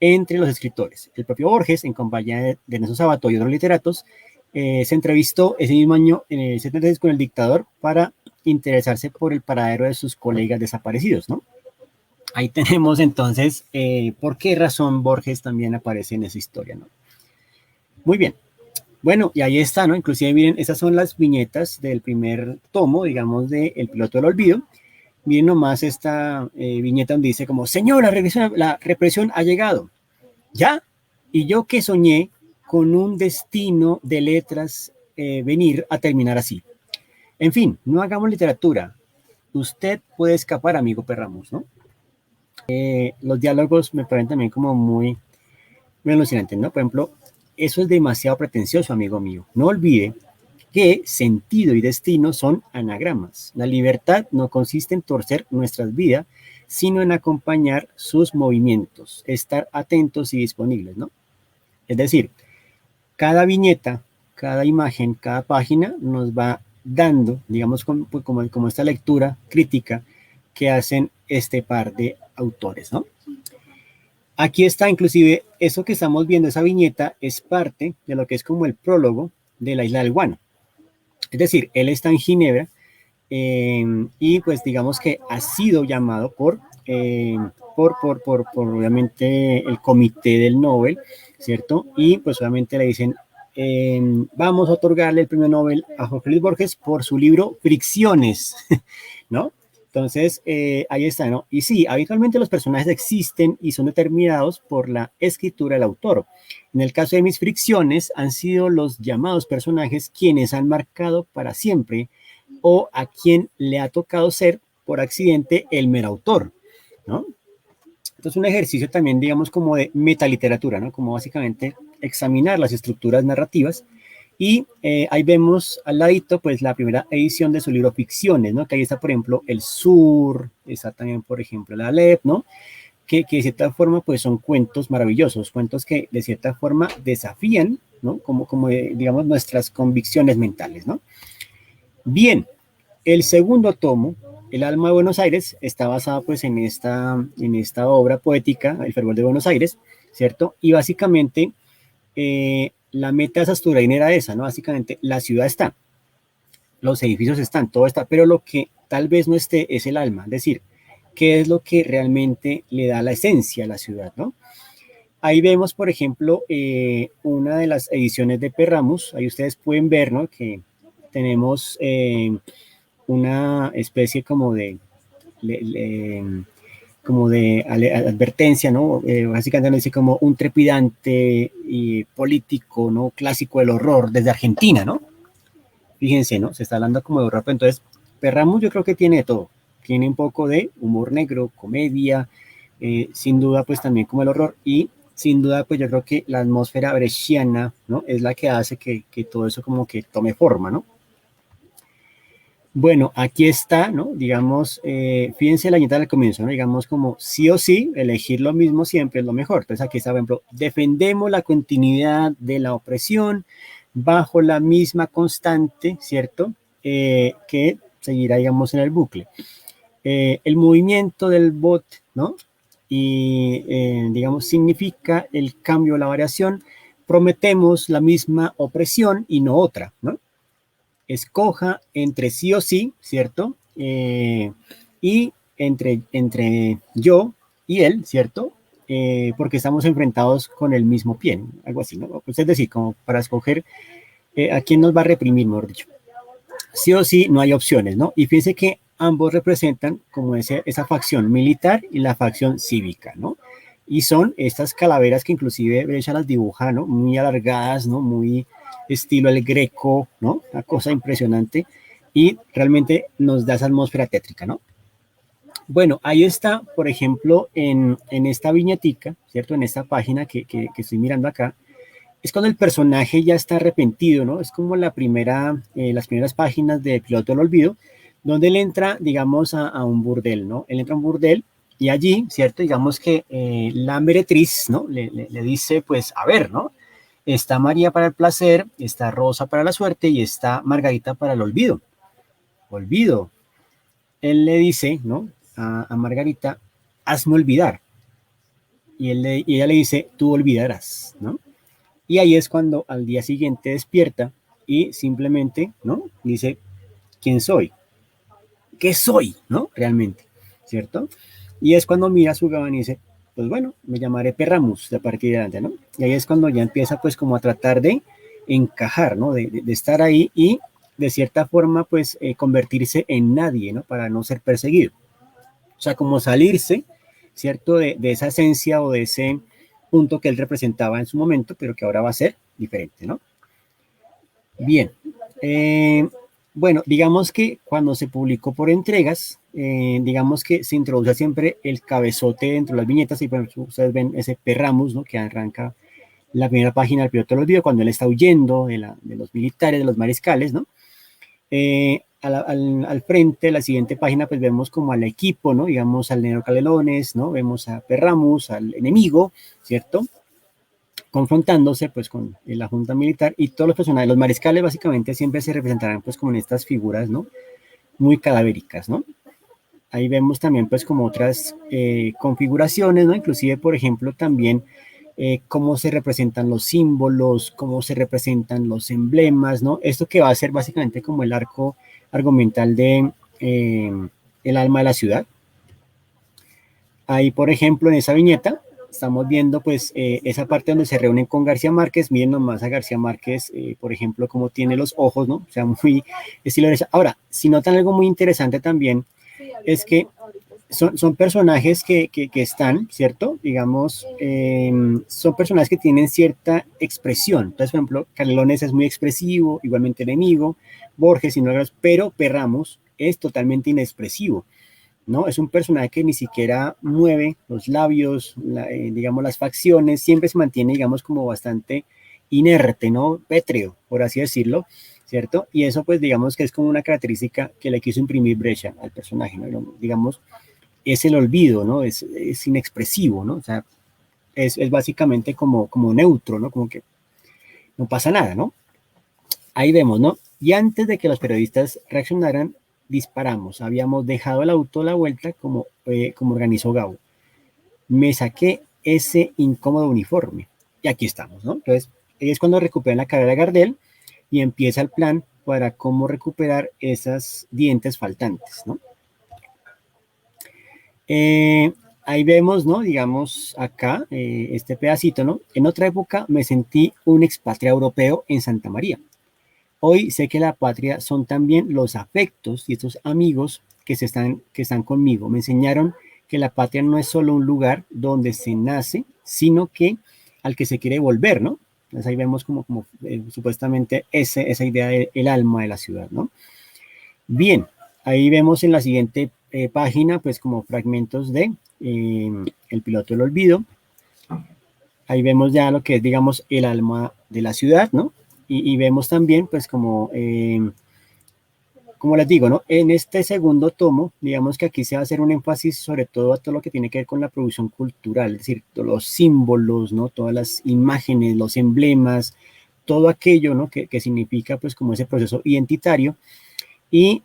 entre los escritores. El propio Borges, en compañía de Nelson Sabato y otros literatos, se entrevistó ese mismo año, en el 76, con el dictador para interesarse por el paradero de sus colegas desaparecidos, ¿no? Ahí tenemos entonces por qué razón Borges también aparece en esa historia, ¿no? Muy bien. Bueno, y ahí está, ¿no? Inclusive, miren, esas son las viñetas del primer tomo, digamos, de El piloto del olvido. Miren nomás esta viñeta donde dice como, señor, la represión ha llegado. ¿Ya? Y yo que soñé con un destino de letras venir a terminar así. En fin, no hagamos literatura. Usted puede escapar, amigo Perramos, ¿no? Los diálogos me parecen también como muy alucinantes, ¿no? Por ejemplo, eso es demasiado pretencioso, amigo mío. No olvide que sentido y destino son anagramas. La libertad no consiste en torcer nuestras vidas, sino en acompañar sus movimientos, estar atentos y disponibles, ¿no? Es decir, cada viñeta, cada imagen, cada página nos va dando, digamos, como esta lectura crítica que hacen este par de autores, ¿no? Aquí está inclusive eso que estamos viendo, esa viñeta es parte de lo que es como el prólogo de la isla del Guano. Es decir, él está en Ginebra y pues digamos que ha sido llamado por obviamente el comité del Nobel, ¿cierto? Y pues obviamente le dicen, vamos a otorgarle el premio Nobel a Jorge Luis Borges por su libro Fricciones, ¿no? Entonces, ahí está, ¿no? Y sí, habitualmente los personajes existen y son determinados por la escritura del autor. En el caso de mis fricciones, han sido los llamados personajes quienes han marcado para siempre o a quien le ha tocado ser por accidente el mero autor, ¿no? Entonces, un ejercicio también, digamos, como de metaliteratura, ¿no? Como básicamente examinar las estructuras narrativas. Y ahí vemos al ladito, pues, la primera edición de su libro Ficciones, ¿no? Que ahí está, por ejemplo, El Sur, está también, por ejemplo, La Alep, ¿no? Que de cierta forma, pues, son cuentos maravillosos, cuentos que de cierta forma desafían, ¿no? Como digamos, nuestras convicciones mentales, ¿no? Bien, el segundo tomo, El alma de Buenos Aires, está basado pues en esta obra poética, El fervor de Buenos Aires, ¿cierto? Y básicamente la meta de Sasturain era esa, ¿no? Básicamente la ciudad está, los edificios están, todo está, pero lo que tal vez no esté es el alma, es decir, qué es lo que realmente le da la esencia a la ciudad, ¿no? Ahí vemos, por ejemplo, una de las ediciones de Perramus. Ahí ustedes pueden ver, ¿no? Que tenemos una especie como de, advertencia, ¿no? Básicamente nos dice como un trepidante y político, ¿no? Clásico del horror desde Argentina, ¿no? Fíjense, ¿no? Se está hablando como de horror, pero entonces Perramus yo creo que tiene de todo. Tiene un poco de humor negro, comedia, sin duda pues también como el horror y sin duda pues yo creo que la atmósfera bresciana, ¿no? Es la que hace que todo eso como que tome forma, ¿no? Bueno, aquí está, ¿no? Digamos, fíjense la nieta del comienzo, ¿no? Digamos como sí o sí, elegir lo mismo siempre es lo mejor. Entonces aquí está, por ejemplo, defendemos la continuidad de la opresión bajo la misma constante, ¿cierto? Que seguirá, digamos, en el bucle. El movimiento del bot, ¿no? Y, digamos, significa el cambio, la variación. Prometemos la misma opresión y no otra, ¿no? Escoja entre sí o sí, ¿cierto? Y entre yo y él, ¿cierto? Porque estamos enfrentados con el mismo pie, algo así, ¿no? Pues es decir, como para escoger a quién nos va a reprimir, mejor dicho. Sí o sí, no hay opciones, ¿no? Y fíjense que ambos representan como esa facción militar y la facción cívica, ¿no? Y son estas calaveras que inclusive Brescia las dibuja, ¿no? Muy alargadas, ¿no? Muy estilo el greco, ¿no? Una cosa impresionante y realmente nos da esa atmósfera tétrica, ¿no? Bueno, ahí está, por ejemplo, en esta viñetica, ¿cierto? En esta página que estoy mirando acá, es cuando el personaje ya está arrepentido, ¿no? Es como las primeras páginas de Piloto del Olvido, donde él entra, digamos, a un burdel, ¿no? Él entra a un burdel y allí, ¿cierto? Digamos que la meretriz, ¿no? Le dice, pues, a ver, ¿no? Está María para el placer, está Rosa para la suerte y está Margarita para el olvido. Olvido. Él le dice, ¿no? A Margarita, hazme olvidar. Y ella le dice, tú olvidarás, ¿no? Y ahí es cuando al día siguiente despierta y simplemente, ¿no? Dice, ¿quién soy? ¿Qué soy? ¿No? Realmente, ¿cierto? Y es cuando mira su gabán y dice, pues bueno, me llamaré Perramus de partir de adelante, ¿no? Y ahí es cuando ya empieza pues como a tratar de encajar, ¿no? De estar ahí y de cierta forma pues convertirse en nadie, ¿no? Para no ser perseguido. O sea, como salirse, ¿cierto? De esa esencia o de ese punto que él representaba en su momento, pero que ahora va a ser diferente, ¿no? Bien. Bueno, digamos que cuando se publicó por entregas, digamos que se introduce siempre el cabezote dentro de las viñetas y bueno, ustedes ven ese Perramus, ¿no? Que arranca la primera página del piloto de los videos cuando él está huyendo de los militares, de los mariscales, ¿no? Al frente, la siguiente página, pues vemos como al equipo, ¿no? Digamos al Nero Canelones, ¿no? Vemos a Perramus, al enemigo, ¿cierto? Confrontándose pues con la junta militar y todos los personajes, los mariscales básicamente siempre se representarán pues como en estas figuras, ¿no? Muy cadavéricas, ¿no? Ahí vemos también pues como otras configuraciones, ¿no? Inclusive, por ejemplo, también cómo se representan los símbolos, cómo se representan los emblemas, ¿no? Esto que va a ser básicamente como el arco argumental de El alma de la ciudad. Ahí, por ejemplo, en esa viñeta, estamos viendo pues esa parte donde se reúnen con García Márquez, miren nomás a García Márquez, por ejemplo, cómo tiene los ojos, ¿no? O sea, muy estilo de esa. Ahora, si notan algo muy interesante también, es que son personajes que están, ¿cierto? Digamos, son personajes que tienen cierta expresión. Entonces, por ejemplo, Canelones es muy expresivo, igualmente el enemigo, Borges y no, pero Perramos es totalmente inexpresivo. ¿No? Es un personaje que ni siquiera mueve los labios, digamos, las facciones, siempre se mantiene, digamos, como bastante inerte, ¿no? Pétreo, por así decirlo, ¿cierto? Y eso, pues, digamos que es como una característica que le quiso imprimir Brescia al personaje, ¿no? Digamos, es el olvido, ¿no? Es inexpresivo, ¿no? O sea, es básicamente como neutro, ¿no? Como que no pasa nada, ¿no? Ahí vemos, ¿no? Y antes de que los periodistas reaccionaran, disparamos. Habíamos dejado el auto a la vuelta como organizó Gabo. Me saqué ese incómodo uniforme. Y aquí estamos, ¿no? Entonces, es cuando recuperan la carrera de Gardel y empieza el plan para cómo recuperar esas dientes faltantes, ¿no? Eh, ahí vemos, ¿no? Digamos, acá, este pedacito, ¿no? En otra época me sentí un expatria europeo en Santa María. Hoy sé que la patria son también los afectos y estos amigos que están conmigo. Me enseñaron que la patria no es solo un lugar donde se nace, sino que al que se quiere volver, ¿no? Entonces ahí vemos supuestamente esa idea del alma de la ciudad, ¿no? Bien, ahí vemos en la siguiente página, pues como fragmentos de El piloto del olvido. Ahí vemos ya lo que es, digamos, el alma de la ciudad, ¿no? Y vemos también, pues como les digo, ¿no? En este segundo tomo, digamos que aquí se va a hacer un énfasis sobre todo a todo lo que tiene que ver con la producción cultural, es decir, todos los símbolos, ¿no? Todas las imágenes, los emblemas, todo aquello, ¿no? Que significa, pues, como ese proceso identitario. Y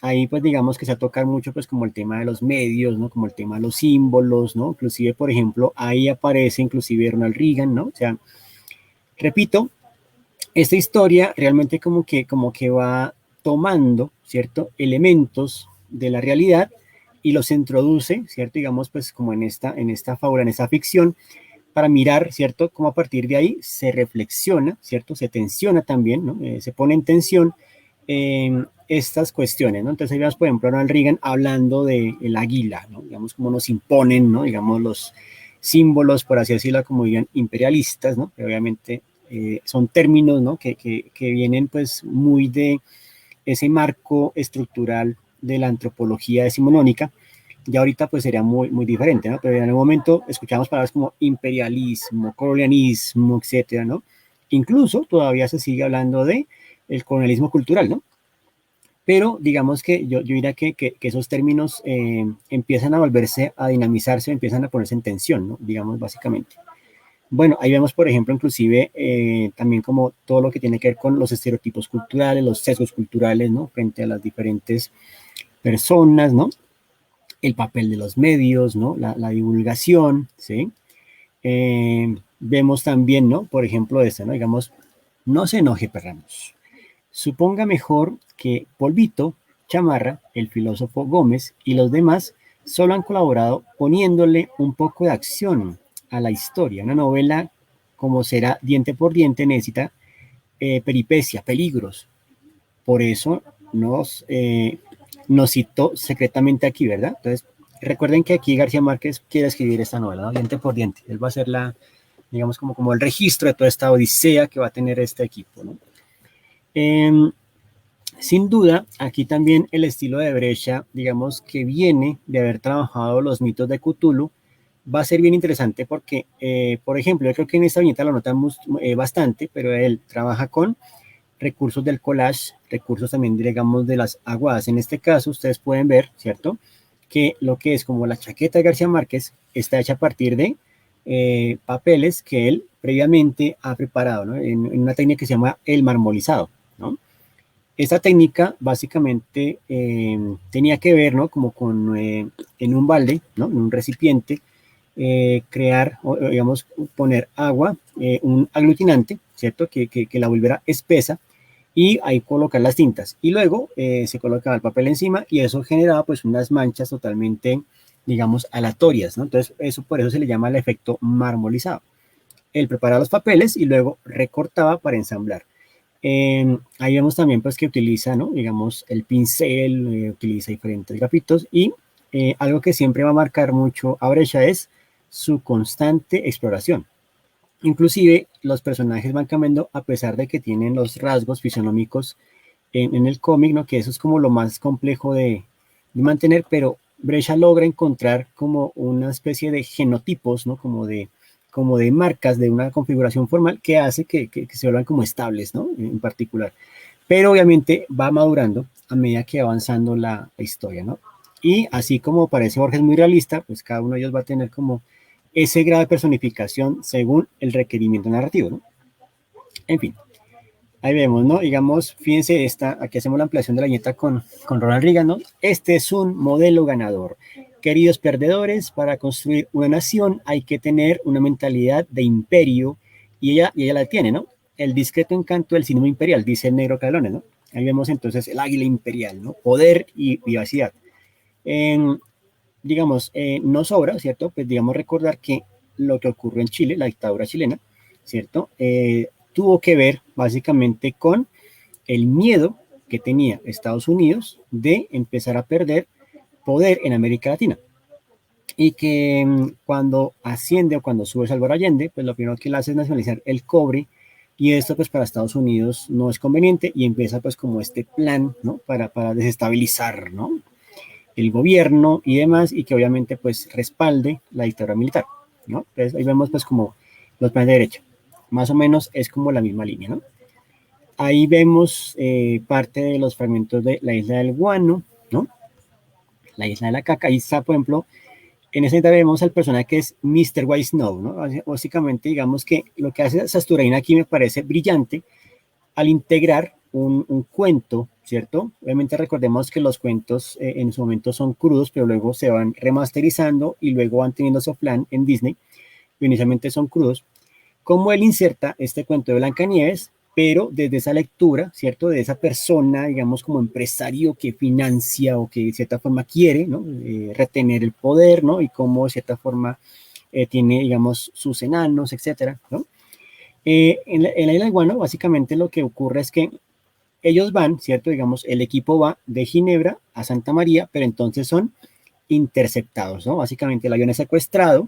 ahí, pues, digamos que se va a tocar mucho, pues, como el tema de los medios, ¿no? Como el tema de los símbolos, ¿no? Inclusive, por ejemplo, ahí aparece inclusive Ronald Reagan, ¿no? O sea, repito, esta historia realmente como que va tomando, ¿cierto? Elementos de la realidad y los introduce, ¿cierto? Digamos, pues como en esta fábula, en esta ficción, para mirar, ¿cierto? Cómo a partir de ahí se reflexiona, ¿cierto? Se tensiona también, ¿no? Se pone en tensión estas cuestiones, ¿no? Entonces ahí vemos, por ejemplo, Ronald Reagan hablando del águila, ¿no? Digamos, cómo nos imponen, ¿no? Digamos, los símbolos, por así decirlo, como dirían, imperialistas, ¿no? Que obviamente son términos, ¿no? Que vienen pues muy de ese marco estructural de la antropología decimonónica. Ya ahorita pues sería muy diferente, ¿no? Pero en algún momento escuchamos palabras como imperialismo, colonialismo, etcétera, ¿no? Incluso todavía se sigue hablando de el colonialismo cultural, ¿no? Pero digamos que yo diría que esos términos empiezan a volverse a dinamizarse, empiezan a ponerse en tensión, ¿no? Digamos básicamente. Bueno, ahí vemos, por ejemplo, inclusive también como todo lo que tiene que ver con los estereotipos culturales, los sesgos culturales, ¿no? Frente a las diferentes personas, ¿no? El papel de los medios, ¿no? La divulgación, ¿sí? Vemos también, ¿no? Por ejemplo, esta, ¿no? Digamos, no se enoje, Perramos. Suponga mejor que Polvito, Chamarra, el filósofo Gómez y los demás solo han colaborado poniéndole un poco de acción a la historia. Una novela, como será diente por diente, necesita peripecia, peligros. Por eso nos citó secretamente aquí, ¿verdad? Entonces, recuerden que aquí García Márquez quiere escribir esta novela, ¿no? Diente por diente. Él va a ser digamos, como el registro de toda esta odisea que va a tener este equipo, ¿no? Eh, Sin duda, aquí también el estilo de Brescia, digamos que viene de haber trabajado los mitos de Cthulhu, va a ser bien interesante porque, por ejemplo, yo creo que en esta viñeta lo notamos bastante, pero él trabaja con recursos del collage, recursos también, digamos, de las aguadas. En este caso, ustedes pueden ver, ¿cierto? Que lo que es como la chaqueta de García Márquez está hecha a partir de papeles que él previamente ha preparado, ¿no? En una técnica que se llama el marmolizado, ¿no? Esta técnica básicamente tenía que ver, ¿no? Como con, en un balde, ¿no? En un recipiente, crear, o, digamos, poner agua, un aglutinante, ¿cierto? Que la volviera espesa y ahí colocar las tintas. Y luego se colocaba el papel encima y eso generaba pues unas manchas totalmente, digamos, aleatorias, ¿no? Entonces, eso por eso se le llama el efecto marmolizado. Él preparaba los papeles y luego recortaba para ensamblar. Ahí vemos también pues que utiliza, ¿no? Digamos, el pincel, utiliza diferentes grafitos y algo que siempre va a marcar mucho a Brescia es su constante exploración. Inclusive los personajes van cambiando a pesar de que tienen los rasgos fisionómicos en el cómic, ¿no? Que eso es como lo más complejo de mantener, pero Brescia logra encontrar como una especie de genotipos, ¿no? Como de marcas de una configuración formal que hace que se vuelvan como estables, ¿no? En particular. Pero obviamente va madurando a medida que va avanzando la historia, ¿no? Y así como parece Borges muy realista, pues cada uno de ellos va a tener como ese grado de personificación según el requerimiento narrativo, ¿no? En fin, ahí vemos, ¿no? Digamos, fíjense, aquí hacemos la ampliación de la viñeta con Ronald Reagan, ¿no? Este es un modelo ganador. Queridos perdedores, para construir una nación hay que tener una mentalidad de imperio y ella la tiene, ¿no? El discreto encanto del cinema imperial, dice el negro Calones, ¿no? Ahí vemos entonces el águila imperial, ¿no? Poder y vivacidad. digamos, no sobra, ¿cierto? Pues digamos recordar que lo que ocurrió en Chile, la dictadura chilena, ¿cierto? Tuvo que ver básicamente con el miedo que tenía Estados Unidos de empezar a perder poder en América Latina. Y que cuando asciende o cuando sube Salvador Allende, pues lo primero que él hace es nacionalizar el cobre, y esto pues para Estados Unidos no es conveniente, y empieza pues como este plan, ¿no? Para desestabilizar, ¿no? El gobierno y demás, y que obviamente pues respalde la dictadura militar, ¿no? Entonces ahí vemos pues como los planes de derecha. Más o menos es como la misma línea, ¿no? Ahí vemos parte de los fragmentos de la isla del Guano, ¿no? La isla de la Caca. Ahí está, por ejemplo, en esa isla vemos al personaje que es Mr. White Snow, ¿no? Básicamente, digamos que lo que hace Sasturain aquí me parece brillante al integrar un cuento, ¿cierto? Obviamente recordemos que los cuentos en su momento son crudos, pero luego se van remasterizando y luego van teniendo su plan en Disney. Inicialmente son crudos, cómo él inserta este cuento de Blancanieves, pero desde esa lectura, ¿cierto? De esa persona, digamos, como empresario que financia o que de cierta forma quiere, ¿no? Retener el poder, ¿no? Y cómo de cierta forma tiene, digamos, sus enanos, etcétera, ¿no? En la isla de Guano, básicamente lo que ocurre es que ellos van, ¿cierto? Digamos, el equipo va de Ginebra a Santa María, pero entonces son interceptados, ¿no? Básicamente el avión es secuestrado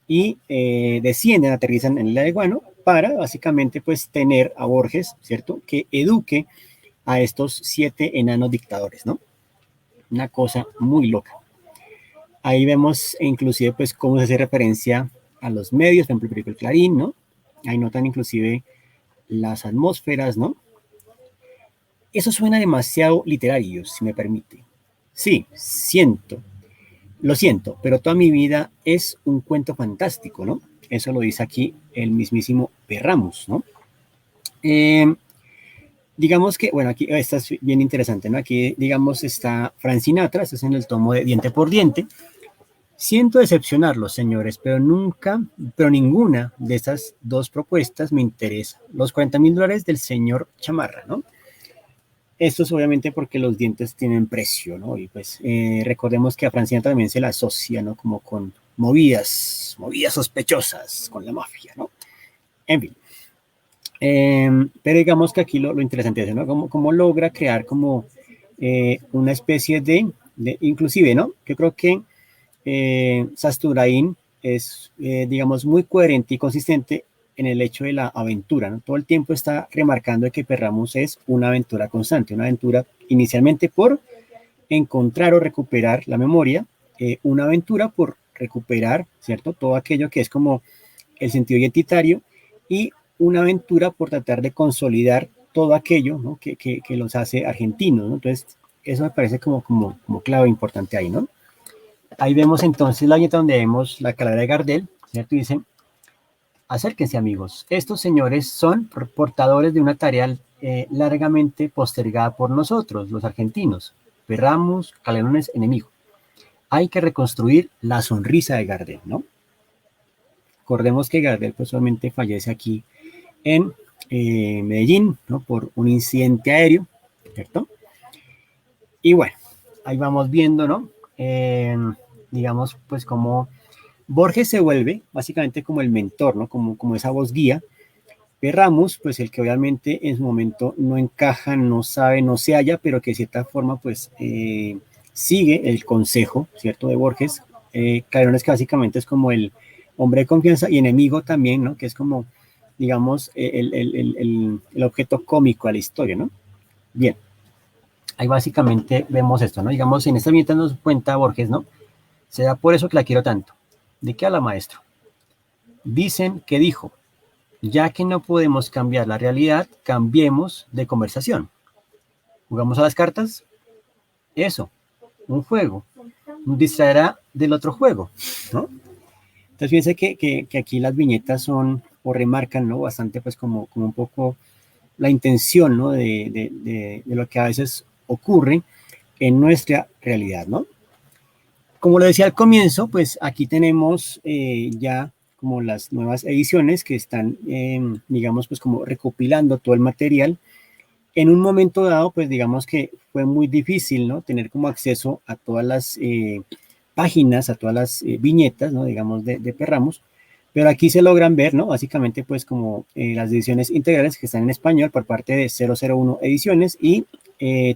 y descienden, aterrizan en la de Guano para básicamente pues tener a Borges, ¿cierto? Que eduque a estos 7 enanos dictadores, ¿no? Una cosa muy loca. Ahí vemos inclusive pues cómo se hace referencia a los medios, por ejemplo, el periódico El Clarín, ¿no? Ahí notan inclusive las atmósferas, ¿no? Eso suena demasiado literario, si me permite. Sí, lo siento, pero toda mi vida es un cuento fantástico, ¿no? Eso lo dice aquí el mismísimo Perramus, ¿no? Eh, digamos que, bueno, aquí esta es bien interesante, ¿no? Aquí, digamos, está Frank Sinatra, esto es en el tomo de Diente por Diente. Siento decepcionarlos, señores, pero ninguna de estas dos propuestas me interesa. Los $40,000 del señor Chamarra, ¿no? Esto es obviamente porque los dientes tienen precio, ¿no? Y pues recordemos que a Francina también se la asocia, ¿no? Como con movidas sospechosas con la mafia, ¿no? En fin. Pero digamos que aquí lo interesante es, ¿no? Cómo logra crear como una especie inclusive, ¿no? Yo creo que Sasturain es, digamos, muy coherente y consistente en el hecho de la aventura, ¿no? Todo el tiempo está remarcando que Perramus es una aventura constante, una aventura inicialmente por encontrar o recuperar la memoria, una aventura por recuperar, ¿cierto? Todo aquello que es como el sentido identitario, y una aventura por tratar de consolidar todo aquello, ¿no? que los hace argentinos, ¿no? Entonces, eso me parece como clave importante ahí, ¿no? Ahí vemos entonces la viñeta donde vemos la calavera de Gardel, ¿cierto? Y dice, acérquense amigos, estos señores son portadores de una tarea largamente postergada por nosotros, los argentinos. Perramos, Calderones, enemigo. Hay que reconstruir la sonrisa de Gardel, ¿no? Recordemos que Gardel pues solamente fallece aquí en Medellín, ¿no? Por un incidente aéreo, ¿cierto? Y bueno, ahí vamos viendo, ¿no? Digamos, pues como Borges se vuelve básicamente como el mentor, ¿no? Como esa voz guía. Ramos, pues el que obviamente en su momento no encaja, no sabe, no se halla, pero que de cierta forma pues sigue el consejo, ¿cierto? De Borges. Canelones que básicamente es como el hombre de confianza y enemigo también, ¿no? Que es como, digamos, el objeto cómico a la historia, ¿no? Bien, ahí básicamente vemos esto, ¿no? Digamos, en esta viñeta nos cuenta Borges, ¿no? Se da por eso que la quiero tanto. ¿De qué habla, maestro? Dicen que dijo, ya que no podemos cambiar la realidad, cambiemos de conversación. ¿Jugamos a las cartas? Eso, un juego. Nos distraerá del otro juego, ¿no? Entonces fíjense que aquí las viñetas son, o remarcan, ¿no? Bastante, pues como un poco la intención, ¿no? De lo que a veces ocurre en nuestra realidad, ¿no? Como lo decía al comienzo, pues aquí tenemos ya como las nuevas ediciones que están, digamos, pues como recopilando todo el material. En un momento dado, pues digamos que fue muy difícil, ¿no? Tener como acceso a todas las páginas, a todas las viñetas, ¿no? Digamos, de Perramos, pero aquí se logran ver, ¿no? Básicamente, pues, como las ediciones integrales que están en español por parte de 001 Ediciones y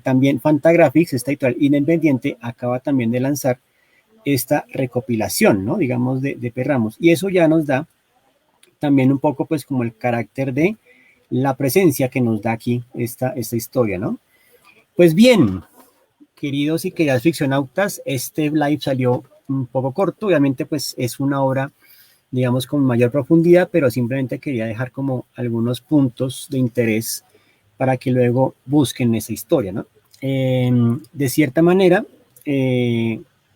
también Fantagraphics, esta editorial independiente, acaba también de lanzar esta recopilación, ¿no? Digamos, de Perramos. Y eso ya nos da también un poco, pues, como el carácter de la presencia que nos da aquí esta historia, ¿no? Pues bien, queridos y queridas ficcionautas, este live salió un poco corto, obviamente, pues, es una obra, digamos, con mayor profundidad, pero simplemente quería dejar como algunos puntos de interés para que luego busquen esa historia, ¿no? De cierta manera,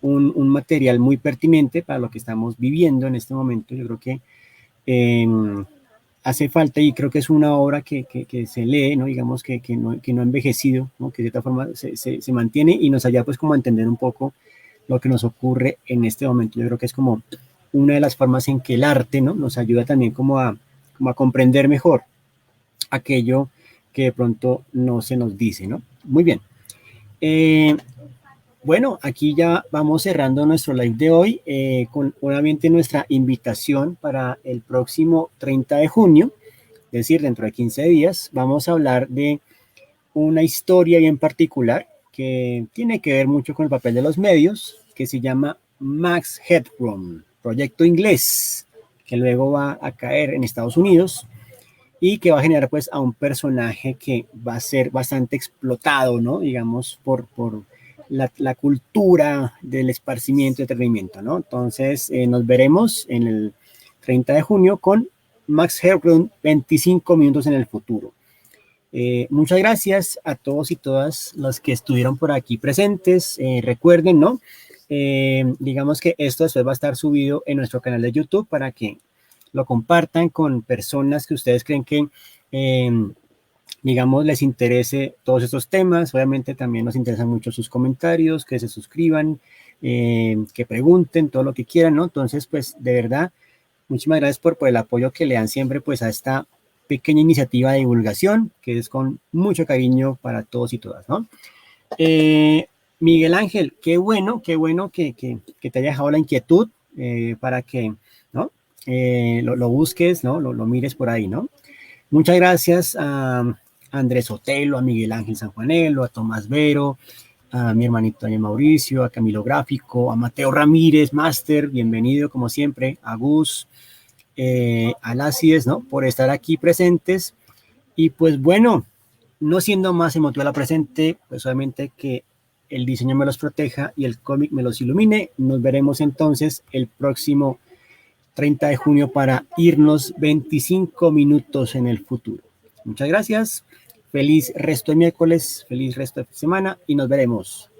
un material muy pertinente para lo que estamos viviendo en este momento. Yo creo que hace falta y creo que es una obra que se lee, ¿no? Digamos que no ha envejecido, ¿no? Que de cierta forma se mantiene y nos ayuda pues como a entender un poco lo que nos ocurre en este momento. Yo creo que es como una de las formas en que el arte, ¿no? Nos ayuda también como a comprender mejor aquello que de pronto no se nos dice, ¿no? Muy bien. Bueno, aquí ya vamos cerrando nuestro live de hoy con obviamente nuestra invitación para el próximo 30 de junio, es decir, dentro de 15 días, vamos a hablar de una historia bien particular que tiene que ver mucho con el papel de los medios, que se llama Max Headroom, proyecto inglés, que luego va a caer en Estados Unidos y que va a generar pues a un personaje que va a ser bastante explotado, ¿no? Digamos, por la cultura del esparcimiento y entretenimiento, ¿no? Entonces, nos veremos en el 30 de junio con Max Headroom, 25 minutos en el futuro. Muchas gracias a todos y todas los que estuvieron por aquí presentes. Recuerden, ¿no? Digamos que esto después va a estar subido en nuestro canal de YouTube para que lo compartan con personas que ustedes creen que, digamos, les interese todos estos temas. Obviamente también nos interesan mucho sus comentarios, que se suscriban, que pregunten todo lo que quieran, ¿no? Entonces, pues, de verdad, muchísimas gracias por el apoyo que le dan siempre, pues, a esta pequeña iniciativa de divulgación, que es con mucho cariño para todos y todas, ¿no? Miguel Ángel, qué bueno que te haya dejado la inquietud para que, ¿no? Lo busques, ¿no? Lo mires por ahí, ¿no? Muchas gracias a Andrés Otelo, a Miguel Ángel Sanjuanelo, a Tomás Vero, a mi hermanito Daniel Mauricio, a Camilo Gráfico, a Mateo Ramírez, Máster, bienvenido como siempre, a Gus, a Lácides, ¿no? Por estar aquí presentes. Y pues bueno, no siendo más emotiva la presente, pues obviamente que el diseño me los proteja y el cómic me los ilumine. Nos veremos entonces el próximo 30 de junio para irnos 25 minutos en el futuro. Muchas gracias. Feliz resto de miércoles, feliz resto de semana y nos veremos.